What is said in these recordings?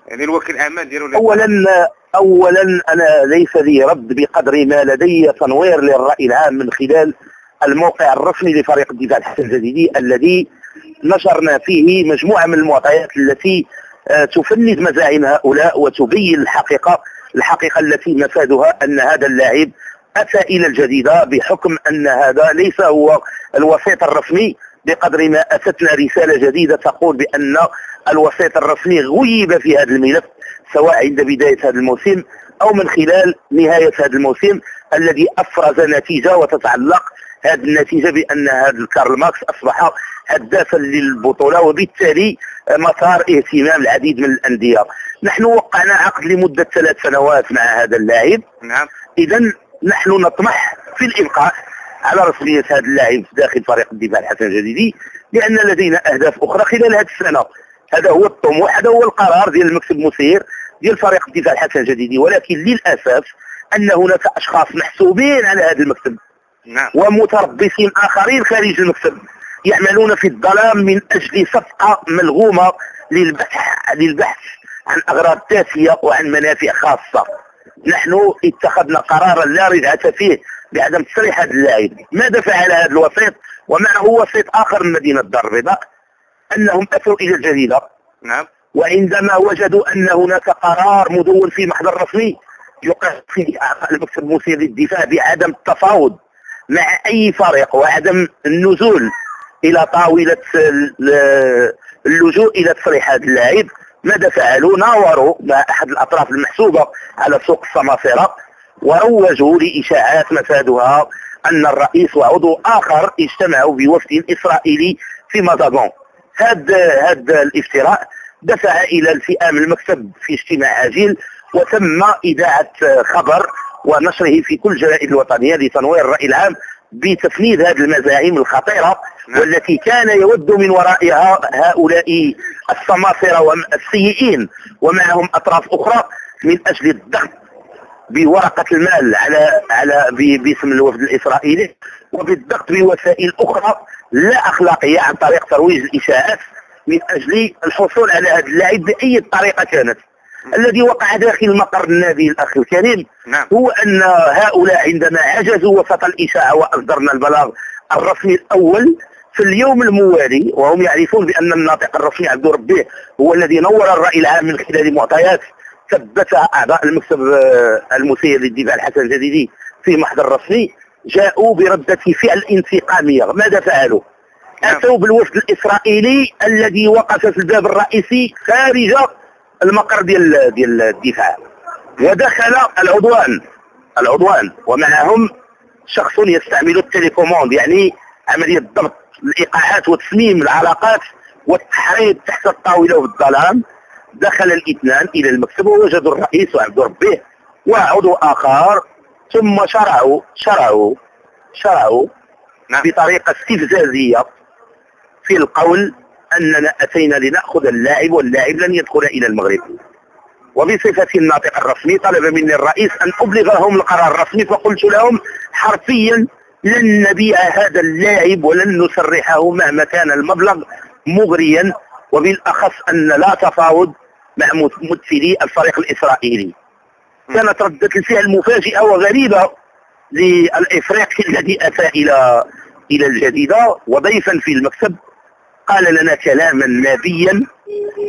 يعني الوكيل الاعمال ديالو اولا انا ليس لي رد بقدر ما لدي تنوير للراي العام من خلال الموقع الرسمي لفريق الدفاع الحسن الجديدي الذي نشرنا فيه مجموعه من المعطيات التي تفند مزاعم هؤلاء وتبين الحقيقه التي مفادها ان هذا اللاعب اتى الى الجديده بحكم ان هذا ليس هو الوسيط الرسمي، بقدر ما اتتنا رساله جديده تقول بان الوسيط الرسمي غيب في هذا الملف سواء عند بدايه هذا الموسم او من خلال نهايه هذا الموسم الذي افرز نتيجه وتتعلق هذه النتيجه بان هذا كارل ماكس اصبح هدافا للبطوله وبالتالي مسار اهتمام العديد من الانديه. نحن وقعنا عقد لمده 3 سنوات مع هذا اللاعب. نعم. اذا نحن نطمح في الابقاء على رسميه هذا اللاعب داخل فريق الدفاع الحسن الجديدي لان لدينا اهداف اخرى خلال هذه السنه. هذا هو الطموح، هذا هو القرار ديال المكتب المسير ديال فريق الدفاع الحسن الجديدي، ولكن للاسف ان هناك اشخاص محسوبين على هذا المكتب نعم. ومتربصين اخرين خارج المكتب يعملون في الظلام من اجل صفقه ملغومه للبحث عن اغراض تافهه وعن منافع خاصه. نحن اتخذنا قرارا لا رجعه فيه بعدم تصريح هذا اللاعب. ماذا فعل هذا الوسيط ومعه وسيط اخر من مدينه الدار البيضاء؟ انهم اتوا الى الجزيره. نعم. وعندما وجدوا ان هناك قرار مدون في محضر رسمي يقر فيه اعضاء المكتب المسير للدفاع بعدم التفاوض مع اي فريق وعدم النزول الى طاوله اللجوء الى تصريح هذا اللاعب، ماذا فعلوا؟ ناوروا مع احد الاطراف المحسوبه على سوق السماسره وروجوا لاشاعات مفادها ان الرئيس وعضو اخر اجتمعوا بوفد اسرائيلي في مازاغون. هذا الافتراء دفع الى الفئام المكتب في اجتماع عاجل وتم اذاعه خبر ونشره في كل الجرائد الوطنيه لتنوير الراي العام بتفنيد هذه المزاعم الخطيره والتي كان يود من ورائها هؤلاء السماسره والسيئين ومعهم اطراف اخرى من اجل الضغط بورقه المال على باسم الوفد الاسرائيلي وبالضغط بوسائل اخرى لا اخلاقيه عن طريق ترويج الاشاعات من اجل الحصول على هذا اللاعب باي طريقه كانت. الذي وقع داخل مقر النادي الاخ الكريم هو ان هؤلاء عندما عجزوا وسط الاشاعه واصدرنا البلاغ الرسمي الاول في اليوم الموالي وهم يعرفون بان الناطق الرسمي عبد ربيه هو الذي نور الراي العام من خلال معطيات ثبتها اعضاء المكتب المسير للدفاع الحسن الجديدي في محضر رسمي، جاءوا برده فعل انتقاميه. ماذا فعلوا؟ اتوا بالوفد الاسرائيلي الذي وقف في الباب الرئيسي خارج المقر ديال الدفاع ودخل العضوان ومعهم شخص يستعمل التليكوموند، يعني عمليه ضبط الايقاعات وتصميم العلاقات والتحريض تحت الطاوله وفي الظلام. دخل الاثنان الى المكتب ووجدوا الرئيس وعبد ربيه وعضو اخر ثم شرعوا بطريقه استفزازيه في القول اننا اتينا لناخذ اللاعب واللاعب لن يدخل الى المغرب. وبصفتي الناطق الرسمي طلب مني الرئيس ان ابلغهم القرار الرسمي، فقلت لهم حرفيا لن نبيع هذا اللاعب ولن نسرحه مهما كان المبلغ مغريا، وبالاخص ان لا تفاوض مع ممثلي الفريق الاسرائيلي. كانت ردة الفعل مفاجئة وغريبة للافريقي الذي اتى الى الجديدة وضيفا في المكتب. قال لنا كلاما نابيا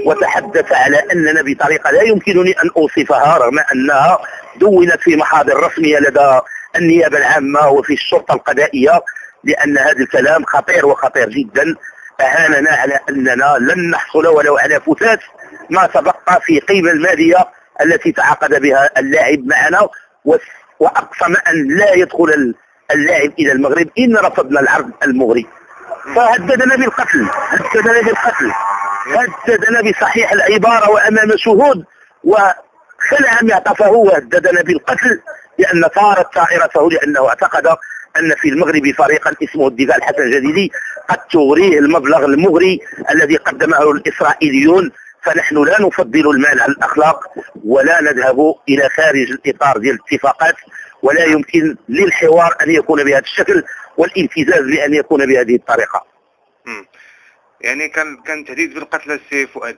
وتحدث على اننا بطريقة لا يمكنني ان اوصفها رغم انها دونت في محاضر رسمية لدى النيابة العامة وفي الشرطة القضائية، لان هذا الكلام خطير وخطير جدا. اهاننا على اننا لن نحصل ولو على فتات ما تبقى في قيمة المالية التي تعاقد بها اللاعب معنا، واقسم ان لا يدخل اللاعب الى المغرب ان رفضنا العرض المغري. فهددنا بالقتل، هددنا بصحيح العبارة وامام شهود، وخلع معطفه وهددنا بالقتل لان طارت طائرته، لانه اعتقد ان في المغرب فريقا اسمه الدفاع الحسن الجديدي قد تغريه المبلغ المغري الذي قدمه الاسرائيليون. فنحن لا نفضل المال على الاخلاق ولا نذهب الى خارج الاطار ديال الاتفاقات، ولا يمكن للحوار ان يكون بهذا الشكل والابتزاز بان يكون بهذه الطريقه. يعني كان تهديد بالقتل السي فؤاد.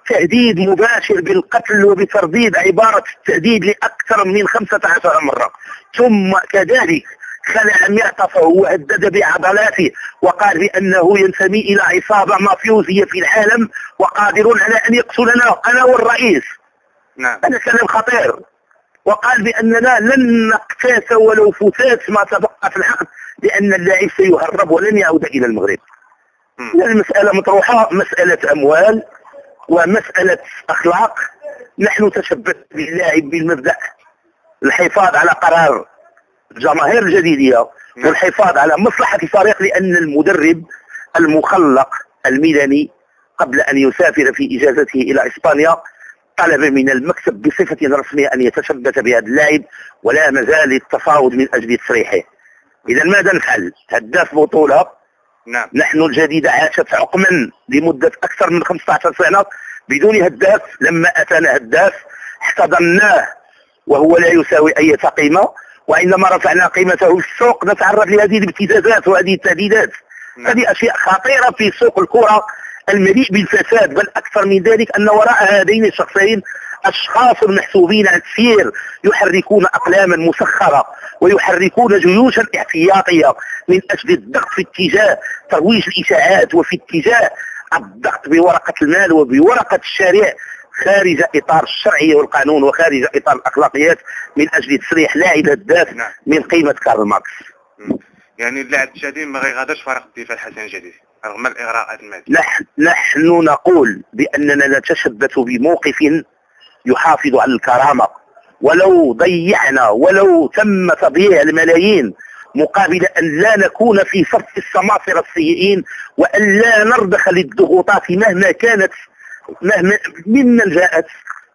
تهديد مباشر بالقتل وبترديد عبارة التهديد لأكثر من 15 مرة. ثم كذلك خلع معطفه وهدد بعضلاته وقال بأنه ينتمي إلى عصابة مافيوزية في العالم وقادرون على أن يقتلنا أنا والرئيس. نعم. هذا كلام خطير. وقال بأننا لن نقتاس ولو فتات ما تبقى في العقد لأن اللاعب سيهرب ولن يعود إلى المغرب. المسألة مطروحة، مسألة أموال ومسألة أخلاق. نحن تشبث باللاعب بالمبدأ الحفاظ على قرار الجماهير الجديدية والحفاظ على مصلحة الفريق، لأن المدرب المخلق الميلاني قبل أن يسافر في إجازته إلى إسبانيا طلب من المكتب بصفة رسمية أن يتشبث بهذا اللاعب ولا مزال التفاوض من أجل تصريحه. إذا ماذا نفعل؟ هداف بطولة. نعم. نحن الجديدة عاشت عقما لمدة أكثر من 15 سنة بدون هداف. لما أتانا هداف احتضناه وهو لا يساوي أي قيمة، وعندما رفعنا قيمته في السوق نتعرض لهذه الابتزازات وهذه التهديدات. هذه أشياء خطيرة في سوق الكرة المليء بالفساد. بل أكثر من ذلك أن وراء هذين الشخصين أشخاص محسوبين على السير يحركون أقلاما مسخرة ويحركون جيوشا احتياطية من أجل الضغط في اتجاه ترويج الإشاعات وفي اتجاه الضغط بورقة المال وبورقة الشارع خارج إطار الشرعية والقانون وخارج إطار الأخلاقيات من أجل تصريح لاعب هداف من قيمة كارل ماركس. يعني اللاعب الجديد ما غيغادرش فريق الدفاع الحسن الجديد رغم الإغراءات المالية. نحن نقول بأننا نتشبث بموقف يحافظ على الكرامة، ولو ضيعنا ولو تم تضييع الملايين مقابل أن لا نكون في صف السماسرة السيئين وأن لا نرضخ للضغوطات مهما كانت ممن جاءت.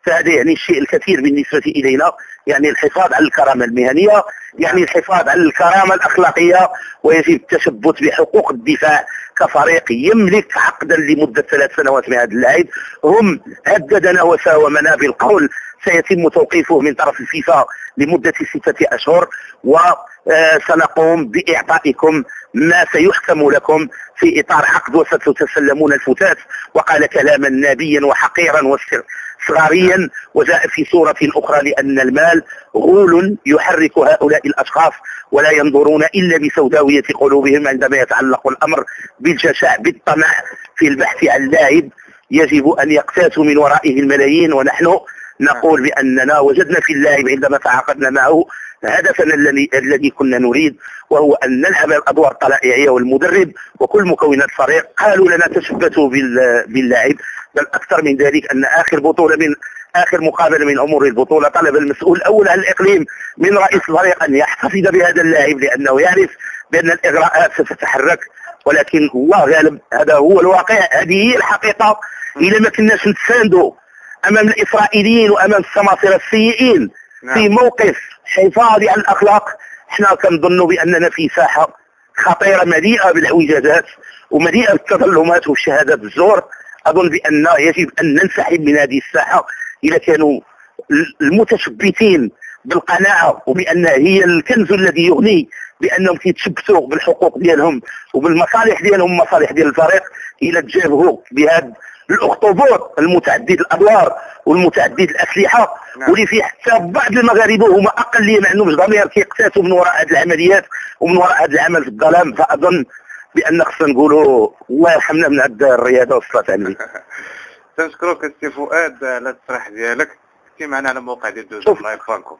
فهذا يعني الشيء الكثير بالنسبة إلينا، يعني الحفاظ على الكرامة المهنية، يعني الحفاظ على الكرامة الأخلاقية، ويجب التشبث بحقوق الدفاع كفريق يملك عقدا لمدة 3 سنوات مع هذا اللاعب. هم هددنا وساومنا بالقول سيتم توقيفه من طرف الفيفا لمدة 6 أشهر وسنقوم بإعطائكم ما سيحكم لكم في إطار عقد وستتسلمون الفتات. وقال كلاما نابيا وحقيرا وصغاريا وجاء في صورة أخرى لأن المال غول يحرك هؤلاء الأشخاص ولا ينظرون إلا بسوداوية قلوبهم عندما يتعلق الأمر بالجشع بالطمع في البحث عن لاعب يجب أن يقتاتوا من ورائه الملايين. ونحن نقول بأننا وجدنا في اللاعب عندما تعاقدنا معه هدفنا الذي كنا نريد، وهو أن نلعب الأدوار الطلائعية والمدرب وكل مكونات الفريق. قالوا لنا تشبثوا باللاعب، بل أكثر من ذلك أن آخر مقابلة من أمور البطولة طلب المسؤول الأول عن الإقليم من رئيس الفريق أن يحتفظ بهذا اللاعب لأنه يعرف بأن الإغراءات ستتحرك، ولكن الله غالب. هذا هو الواقع، هذه هي الحقيقة. إذا ما كناش نتساندوا أمام الإسرائيليين وأمام السماسرة السيئين في موقف حفاظي على الأخلاق، احنا كنظن بأننا في ساحة خطيرة مليئة بالاعوجاجات ومليئة بالتظلمات والشهادات الزور. أظن بأن يجب أن ننسحب من هذه الساحة إذا كانوا المتشبثين بالقناعة وبأن هي الكنز الذي يغني بأنهم يتشبثوا بالحقوق ديالهم وبالمصالح ديالهم مصالح ديال الفريق إلى تجابهوا بهذا الأخطبوط المتعدد الأدوار والمتعدد الأسلحة واللي فيه حتى بعض المغاربة هما أقلية ما عندهمش ضمير كيقتاتوا من وراء هذه العمليات ومن وراء هذا العمل في الظلام. فأظن بأن خصنا نقولوا الله يرحمنا من هذه الرياضة والصلاة على النبي. تنشكرك السي فؤاد على التصريح ديالك. كنتي معنا على موقع ديال دوزو لايف فانكو.